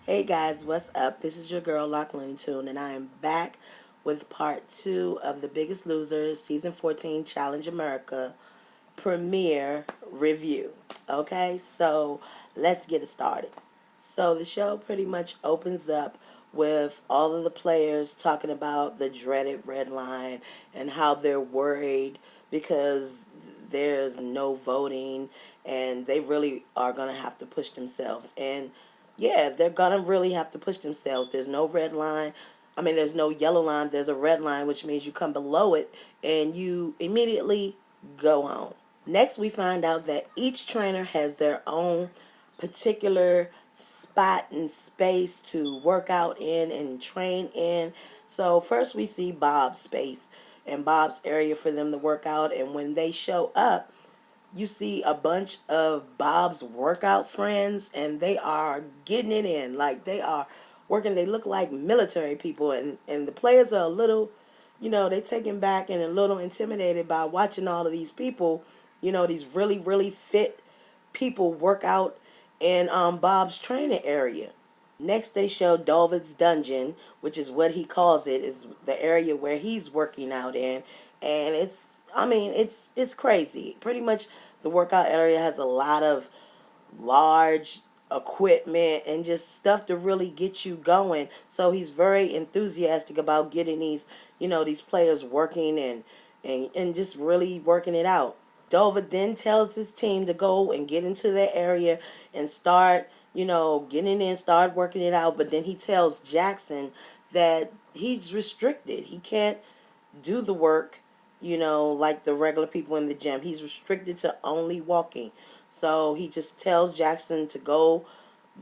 Hey guys, what's up? This is your girl Lachlan Tune, and I am back with part 2 of The Biggest Loser Season 14 Challenge America premiere review. Okay, so let's get it started. So the show pretty much opens up with all of the players talking about the dreaded red line and how they're worried because there's no voting and they really are going to have to push themselves. And yeah, they're going to really have to push themselves. There's no red line. I mean, there's no yellow line. There's a red line, which means you come below it and you immediately go home. Next, we find out that each trainer has their own particular spot and space to work out in and train in. So first we see Bob's space and Bob's area for them to work out. And when they show up, you see a bunch of Bob's workout friends and they are getting it in. Like they are working. They look like military people. And the players are a little, they taken back and a little intimidated by watching all of these people, these really, really fit people work out in Bob's training area. Next, they show David's dungeon, which is what he calls it, is the area where he's working out in, and it's crazy. Pretty much, the workout area has a lot of large equipment and just stuff to really get you going. So he's very enthusiastic about getting these players working and just really working it out. Dover then tells his team to go and get into their area and start, getting in, start working it out. But then he tells Jackson that he's restricted. He can't do the work, like the regular people in the gym. He's restricted to only walking. So he just tells Jackson to go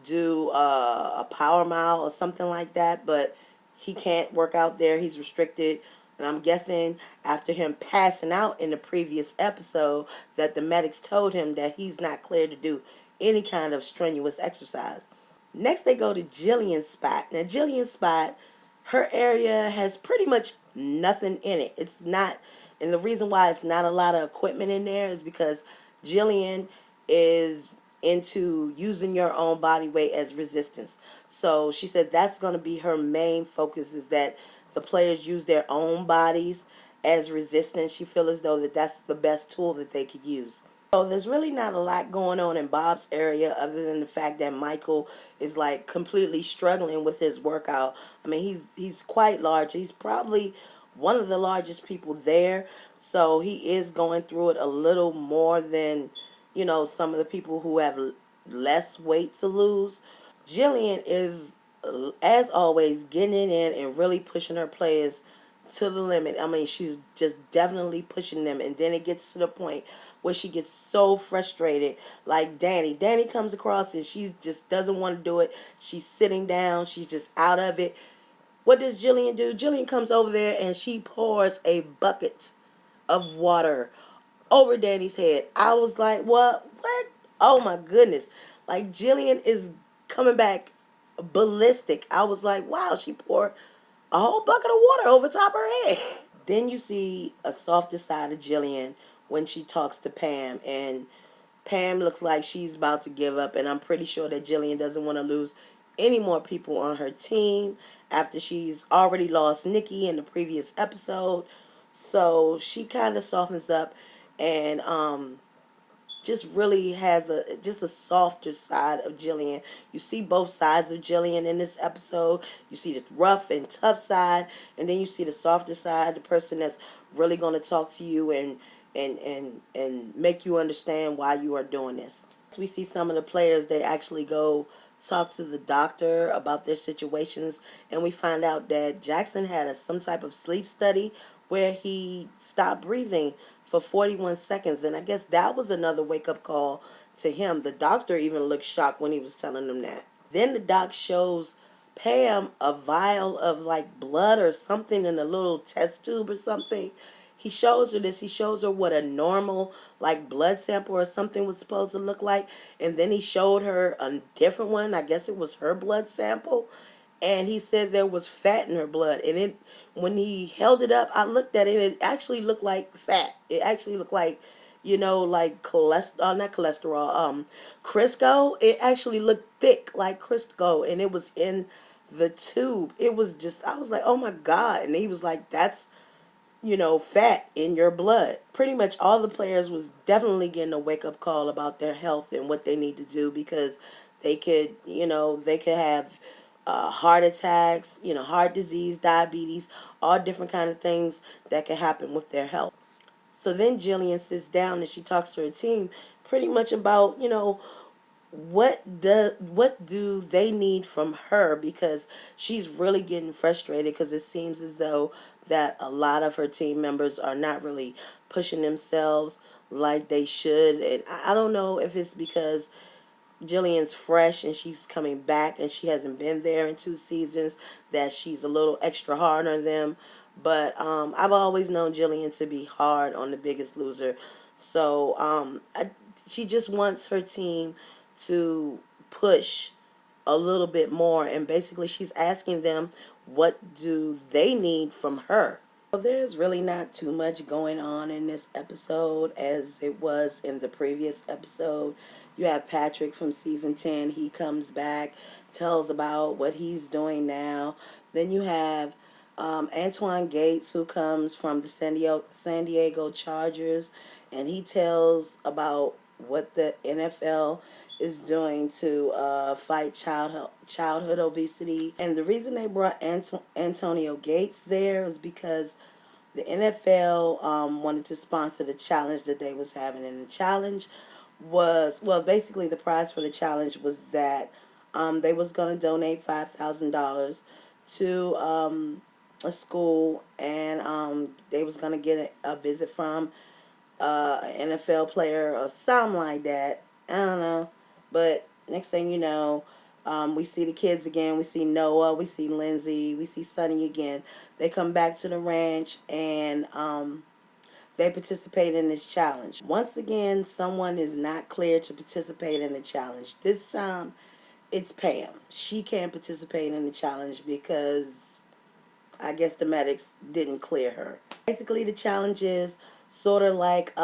do a power mile or something like that. But he can't work out there. He's restricted. And I'm guessing after him passing out in the previous episode that the medics told him that he's not cleared to do any kind of strenuous exercise. Next, they go to Jillian's spot. Now, Jillian's spot, her area has pretty much nothing in it. It's not, and the reason why it's not a lot of equipment in there is because Jillian is into using your own body weight as resistance. So she said that's going to be her main focus, is that the players use their own bodies as resistance. She feels as though that's the best tool that they could use. So there's really not a lot going on in Bob's area other than the fact that Michael is like completely struggling with his workout. I mean, he's quite large. He's probably one of the largest people there. So he is going through it a little more than, some of the people who have less weight to lose. Jillian is, as always, getting it in and really pushing her players to the limit. I mean, she's just definitely pushing them. And then it gets to the point where she gets so frustrated. Like Danni. Danni comes across and she just doesn't want to do it. She's sitting down. She's just out of it. What does Jillian do? Jillian comes over there and she pours a bucket of water over Danny's head. I was like, what? What? Oh my goodness. Like Jillian is coming back ballistic. I was like, wow, she poured a whole bucket of water over top her head. Then you see a softer side of Jillian when she talks to Pam, and Pam looks like she's about to give up, and I'm pretty sure that Jillian doesn't want to lose any more people on her team after she's already lost Nikki in the previous episode. So she kind of softens up and just really has a softer side of Jillian. You see both sides of Jillian in this episode. You see the rough and tough side, and then you see the softer side, the person that's really going to talk to you and make you understand why you are doing this. We see some of the players, they actually go talk to the doctor about their situations, and we find out that Jackson had some type of sleep study where he stopped breathing for 41 seconds, and I guess that was another wake-up call to him. The doctor even looked shocked when he was telling him that. Then the doc shows Pam a vial of like blood or something in a little test tube or something. He shows her this. He shows her what a normal like blood sample or something was supposed to look like, and then he showed her a different one. I guess it was her blood sample, and he said there was fat in her blood. And it, when he held it up, I looked at it, and it actually looked like fat. It actually looked like like cholesterol, not cholesterol, Crisco. It actually looked thick like Crisco, and it was in the tube. It was just, I was like, oh my God. And he was like, that's, fat in your blood. Pretty much all the players was definitely getting a wake up call about their health and what they need to do, because they could have heart attacks, heart disease, diabetes, all different kind of things that could happen with their health. So then Jillian sits down and she talks to her team pretty much about, what do they need from her, because she's really getting frustrated, because it seems as though that a lot of her team members are not really pushing themselves like they should. And I don't know if it's because Jillian's fresh and she's coming back and she hasn't been there in 2 seasons, that she's a little extra hard on them. But I've always known Jillian to be hard on the Biggest Loser. So she just wants her team to push a little bit more, and basically she's asking them what do they need from her. Well, there's really not too much going on in this episode as it was in the previous episode. You have Patrick from season 10. He comes back, tells about what he's doing now. Then you have Antoine Gates, who comes from the San Diego Chargers, and he tells about what the NFL is doing to fight childhood obesity. And the reason they brought Antonio Gates there is because the NFL wanted to sponsor the challenge that they was having, and the challenge was, well, basically the prize for the challenge was that they was going to donate $5,000 to a school, and they was going to get a visit from an NFL player or something like that. I don't know. But next thing you know, we see the kids again. We see Noah. We see Lindsay. We see Sonny again. They come back to the ranch, and they participate in this challenge. Once again, someone is not cleared to participate in the challenge. This time, it's Pam. She can't participate in the challenge because I guess the medics didn't clear her. Basically, the challenge is sort of like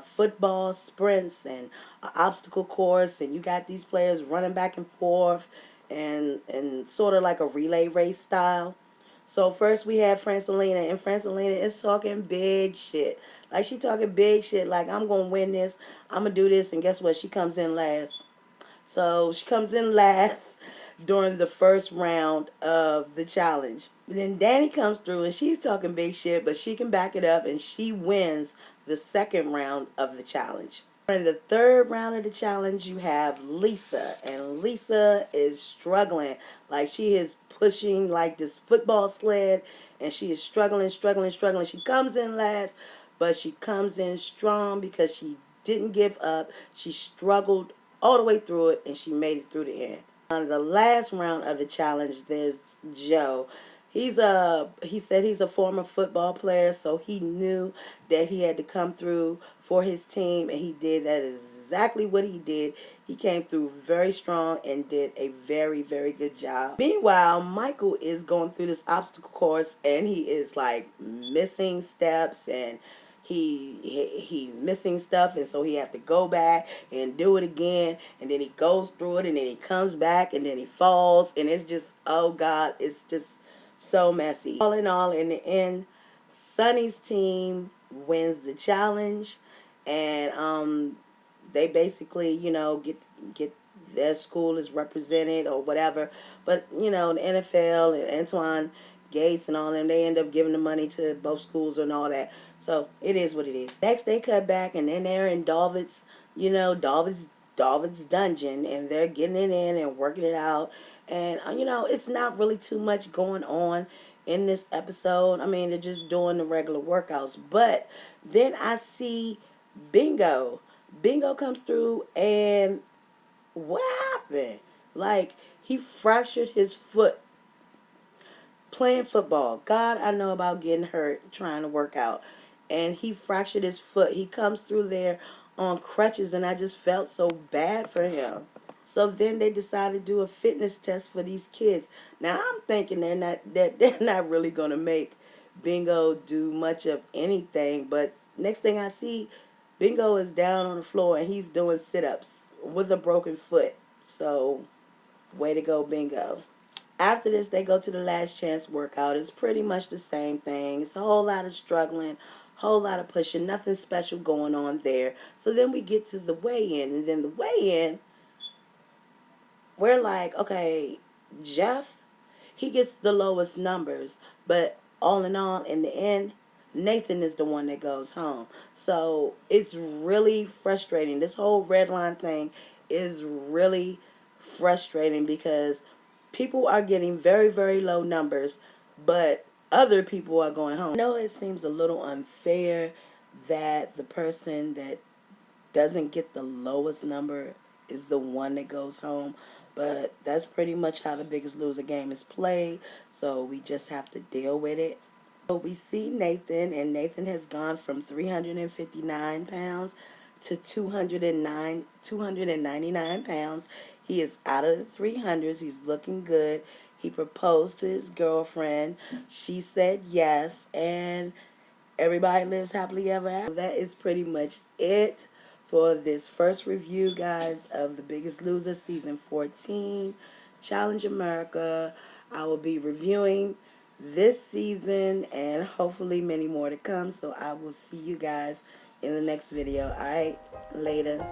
football sprints and an obstacle course, and you got these players running back and forth, and sort of like a relay race style. So first we have Francelina, and Francelina is talking big shit. Like, she talking big shit, like, I'm gonna win this, I'm gonna do this, and guess what? She comes in last. So she comes in last during the first round of the challenge. Then Danni comes through and she's talking big shit, but she can back it up, and she wins the second round of the challenge. In the third round of the challenge, you have Lisa, and Lisa is struggling. Like, she is pushing like this football sled, and she is struggling, struggling, struggling. She comes in last, but she comes in strong because she didn't give up. She struggled all the way through it, and she made it through the end. On the last round of the challenge, there's Joe. He said he's a former football player, so he knew that he had to come through for his team, and he did that exactly what he did. He came through very strong and did a very, very good job. Meanwhile, Michael is going through this obstacle course, and he is like missing steps, and he's missing stuff, and so he have to go back and do it again, and then he goes through it, and then he comes back, and then he falls, and it's just, oh God, it's just so messy. All in all, in the end, Sunny's team wins the challenge, and they basically, get their school is represented or whatever. But the NFL and Antoine Gates and all them, they end up giving the money to both schools and all that. So it is what it is. Next, they cut back, and then they're in David's dungeon, and they're getting it in and working it out. And it's not really too much going on in this episode. I mean, they're just doing the regular workouts. But then I see Bingo. Bingo comes through, and what happened? Like, he fractured his foot playing football. God, I know about getting hurt trying to work out. And he fractured his foot. He comes through there on crutches, and I just felt so bad for him. So then they decided to do a fitness test for these kids. Now I'm thinking they're not really gonna make Bingo do much of anything, but next thing I see, Bingo is down on the floor and he's doing sit-ups with a broken foot. So, way to go, Bingo. After this, they go to the last chance workout. It's pretty much the same thing. It's a whole lot of struggling, whole lot of pushing, nothing special going on there. So then we get to the weigh-in, and then the weigh-in, we're like, okay, Jeff, he gets the lowest numbers, but all in all, in the end, Nathan is the one that goes home. So it's really frustrating. This whole red line thing is really frustrating because people are getting very, very low numbers, but other people are going home. I know it seems a little unfair that the person that doesn't get the lowest number is the one that goes home. But that's pretty much how the Biggest Loser game is played. So we just have to deal with it. So we see Nathan, and Nathan has gone from 359 pounds to 299 pounds. He is out of the 300s. He's looking good. He proposed to his girlfriend. She said yes, and everybody lives happily ever after. That is pretty much it for this first review, guys, of The Biggest Loser Season 14, Challenge America. I will be reviewing this season and hopefully many more to come. So I will see you guys in the next video. All right, later.